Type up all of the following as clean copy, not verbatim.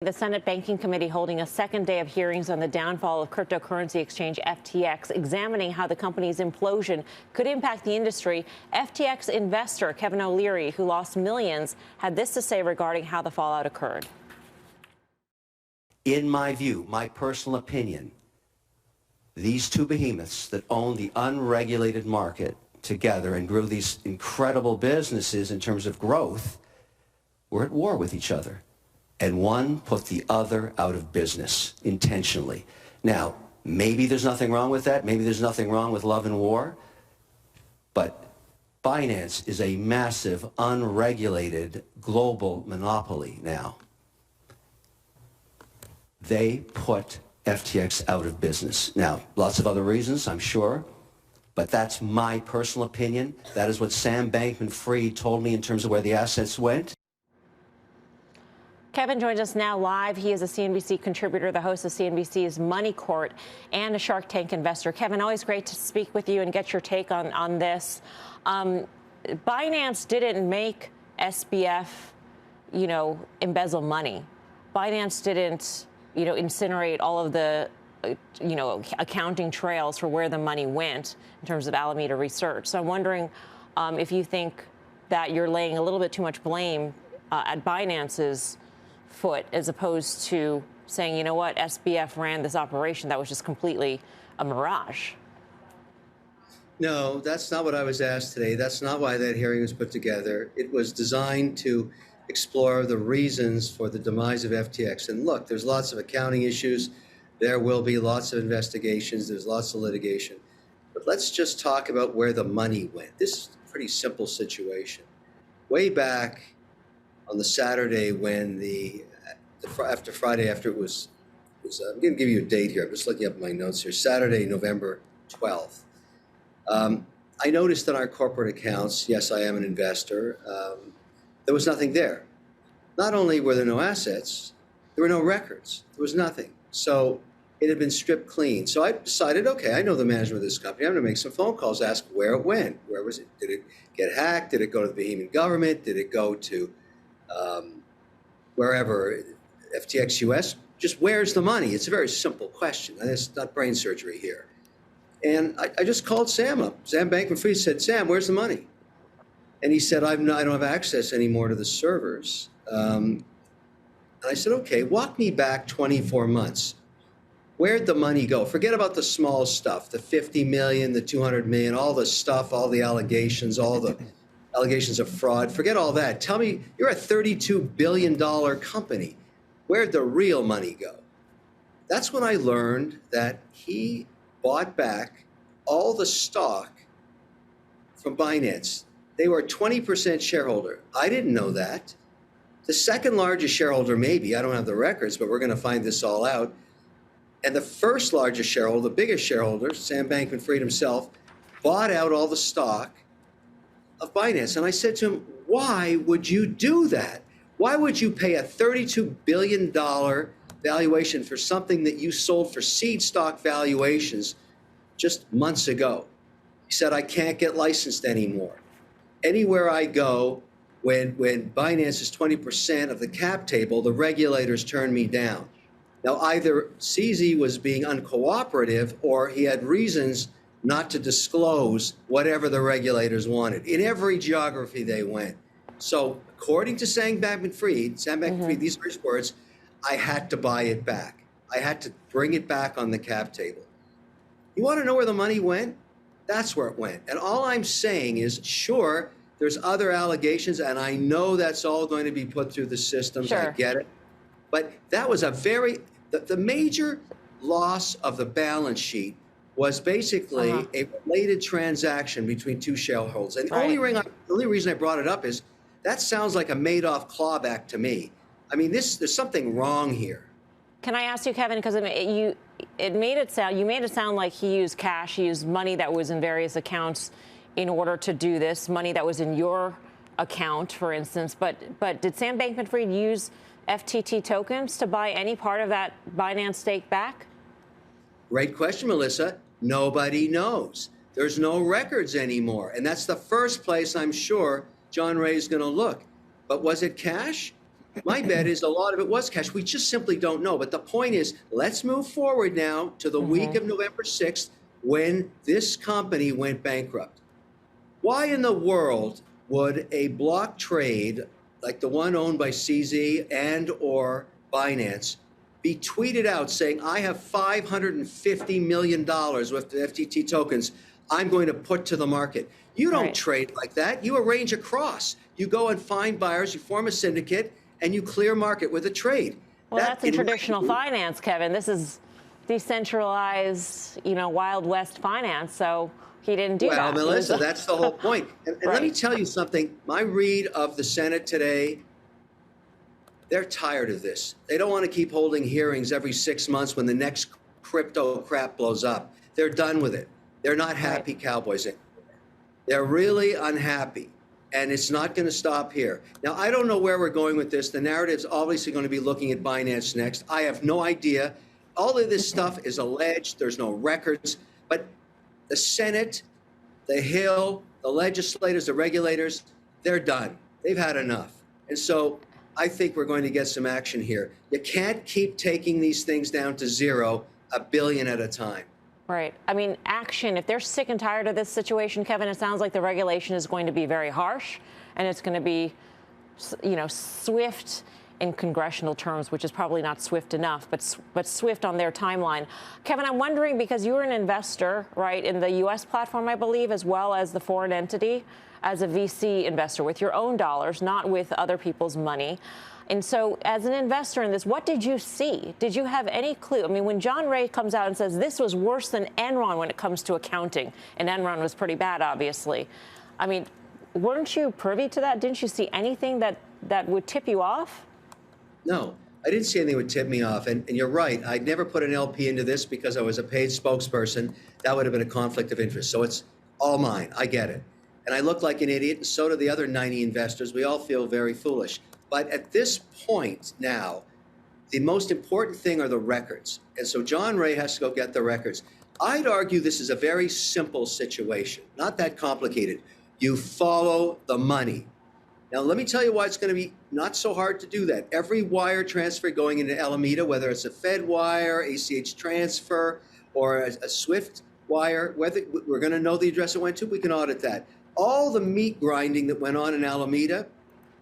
The Senate Banking Committee holding a second day of hearings on the downfall of cryptocurrency exchange FTX, examining how the company's implosion could impact the industry. FTX investor Kevin O'Leary, who lost millions, had this to say regarding how the fallout occurred. In my view, my personal opinion, these two behemoths that own the unregulated market together and grew these incredible businesses in terms of growth were at war with each other. And one put the other out of business intentionally. Now, maybe there's nothing wrong with that. Maybe there's nothing wrong with love and war. But Binance is a massive, unregulated global monopoly now. They put FTX out of business. Now, lots of other reasons, I'm sure, but that's my personal opinion. That is what Sam Bankman-Fried told me in terms of where the assets went. Kevin joins us now live. He is a CNBC contributor, the host of CNBC's Money Court, and a Shark Tank investor. Kevin, always great to speak with you and get your take on this. Binance didn't make SBF, embezzle money. Binance didn't, incinerate all of the, accounting trails for where the money went in terms of Alameda Research. So I'm wondering if you think that you're laying a little bit too much blame at Binance's foot, as opposed to saying, you know what, SBF ran this operation that was just completely a mirage. No, that's not what I was asked today. That's not why that hearing was put together. It was designed to explore the reasons for the demise of FTX. And look, there's lots of accounting issues. There will be lots of investigations. There's lots of litigation. But let's just talk about where the money went. This is a pretty simple situation. Way back on the Saturday when after Friday, after it was I'm going to give you a date here. I'm just looking up my notes here. Saturday, November 12th. I noticed in our corporate accounts, yes, I am an investor, there was nothing there. Not only were there no assets, there were no records. There was nothing. So it had been stripped clean. So I decided, okay, I know the management of this company. I'm going to make some phone calls, ask where it went. Where was it? Did it get hacked? Did it go to the Bahamian government? Did it go to wherever, FTX US? Just where's the money? It's a very simple question. And it's not brain surgery here. And I just called Sam up. Sam Bankman-Fried said, Sam, where's the money? And he said, I don't have access anymore to the servers. And I said, okay, walk me back 24 months. Where'd the money go? Forget about the small stuff, the 50 million, the 200 million, all the stuff, all the allegations, all the allegations of fraud. Forget all that. Tell me, you're a $32 billion company. Where'd the real money go? That's when I learned that he bought back all the stock from Binance. They were a 20% shareholder. I didn't know that. The second largest shareholder, maybe, I don't have the records, but we're going to find this all out. And the first largest shareholder, the biggest shareholder, Sam Bankman-Fried himself, bought out all the stock of Binance. And I said to him, why would you do that? Why would you pay a $32 billion valuation for something that you sold for seed stock valuations just months ago? He said, I can't get licensed anymore. Anywhere I go, when Binance is 20% of the cap table, the regulators turn me down. Now, either CZ was being uncooperative or he had reasons not to disclose whatever the regulators wanted. In every geography they went. So according to Sam Bankman-Fried, these are his words, I had to buy it back. I had to bring it back on the cap table. You want to know where the money went? That's where it went. And all I'm saying is, sure, there's other allegations, and I know that's all going to be put through the systems. Sure. I get it. But that was the major loss of the balance sheet was basically a related transaction between two shareholders. And the only reason I brought it up is that sounds like a Madoff clawback to me. I mean, there's something wrong here. Can I ask you, Kevin, because you made it sound like he used cash, he used money that was in various accounts in order to do this, money that was in your account, for instance. But did Sam Bankman-Fried use FTT tokens to buy any part of that Binance stake back? Great question, Melissa. Nobody knows. There's no records anymore. And that's the first place I'm sure John Ray is going to look. But was it cash? My bet is a lot of it was cash. We just simply don't know. But the point is, let's move forward now to the week of November 6th when this company went bankrupt. Why in the world would a block trade like the one owned by CZ and or Binance be tweeted out saying, I have $550 million with the FTT tokens I'm going to put to the market? You don't trade like that. You arrange a cross. You go and find buyers, you form a syndicate, and you clear market with a trade. Well, that's in traditional finance, Kevin. This is decentralized, Wild West finance. So he didn't do that. Well, Melissa, that's the whole point. And let me tell you something. My read of the Senate today, they're tired of this. They don't want to keep holding hearings every 6 months when the next crypto crap blows up. They're done with it. They're not happy cowboys anymore. They're really unhappy. And it's not going to stop here. Now, I don't know where we're going with this. The narrative's obviously going to be looking at Binance next. I have no idea. All of this stuff is alleged. There's no records. But the Senate, the Hill, the legislators, the regulators, they're done. They've had enough. And so I think we're going to get some action here. You can't keep taking these things down to zero, $1 billion at a time. Right. I mean, action, if they're sick and tired of this situation, Kevin, it sounds like the regulation is going to be very harsh and it's going to be, swift in congressional terms, which is probably not swift enough, but swift on their timeline. Kevin, I'm wondering, because you're an investor, right, in the U.S. platform, I believe, as well as the foreign entity, as a VC investor with your own dollars, not with other people's money. And so as an investor in this, what did you see? Did you have any clue? I mean, when John Ray comes out and says this was worse than Enron when it comes to accounting, and Enron was pretty bad, obviously. I mean, weren't you privy to that? Didn't you see anything that would tip you off? No, I didn't see anything that would tip me off. And you're right. I'd never put an LP into this because I was a paid spokesperson. That would have been a conflict of interest. So it's all mine. I get it. And I look like an idiot, and so do the other 90 investors. We all feel very foolish. But at this point now, the most important thing are the records. And so John Ray has to go get the records. I'd argue this is a very simple situation, not that complicated. You follow the money. Now, let me tell you why it's going to be not so hard to do that. Every wire transfer going into Alameda, whether it's a Fed wire, ACH transfer, or a SWIFT wire, whether we're going to know the address it went to, we can audit that. All the meat grinding that went on in Alameda,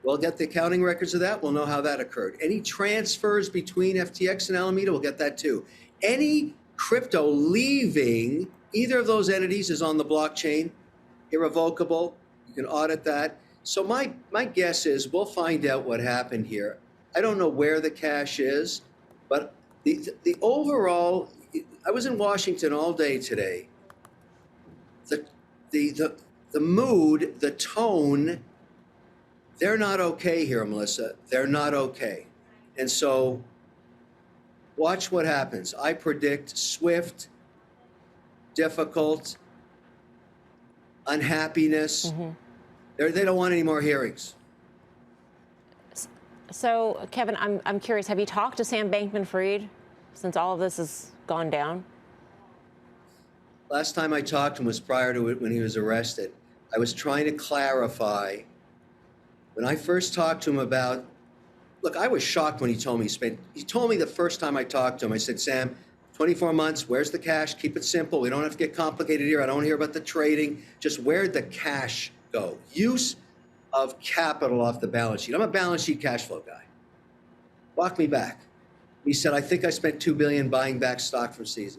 we'll get the accounting records of that. We'll know how that occurred. Any transfers between FTX and Alameda, we'll get that too. Any crypto leaving either of those entities is on the blockchain, irrevocable. You can audit that. So my guess is we'll find out what happened here. I don't know where the cash is, but the overall, I was in Washington all day today. The mood, the tone, they're not okay here, Melissa. They're not okay. And so watch what happens. I predict swift, difficult, unhappiness. They don't want any more hearings. So, Kevin, I'm curious. Have you talked to Sam Bankman-Fried since all of this has gone down? Last time I talked to him was prior to it when he was arrested. I was trying to clarify. When I first talked to him about, look, I was shocked when he told me he told me the first time I talked to him, I said, Sam, 24 months, where's the cash? Keep it simple. We don't have to get complicated here. I don't want to hear about the trading. Just where'd the cash go? Use of capital off the balance sheet. I'm a balance sheet cash flow guy. Walk me back. He said, I think I spent $2 billion buying back stock from CZ.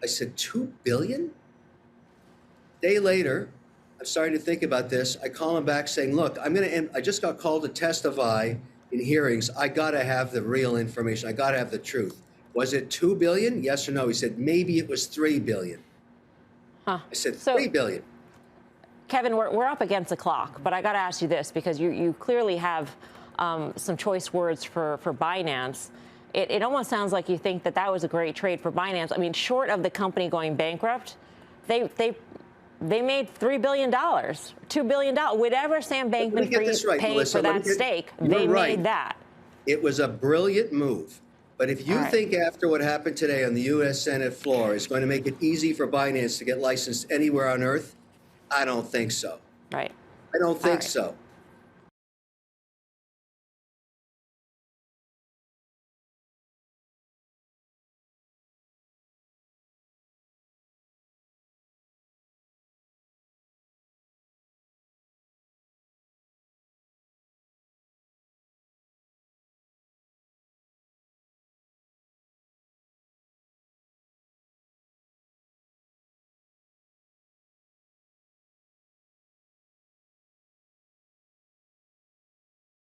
I said, $2 billion? Day later, I'm starting to think about this. I call him back saying, look, I just got called to testify in hearings. I got to have the real information. I got to have the truth. Was it $2 billion? Yes or no? He said, maybe it was $3 billion. I said, $3 billion. Kevin, we're up against the clock, but I got to ask you this because you clearly have some choice words for Binance. It almost sounds like you think that was a great trade for Binance. I mean, short of the company going bankrupt, they made $3 billion, $2 billion, whatever Sam Bankman-Fried paid Melissa, for that stake, they made that. It was a brilliant move. But if you think after what happened today on the U.S. Senate floor is going to make it easy for Binance to get licensed anywhere on earth, I don't think so. Right. I don't think so.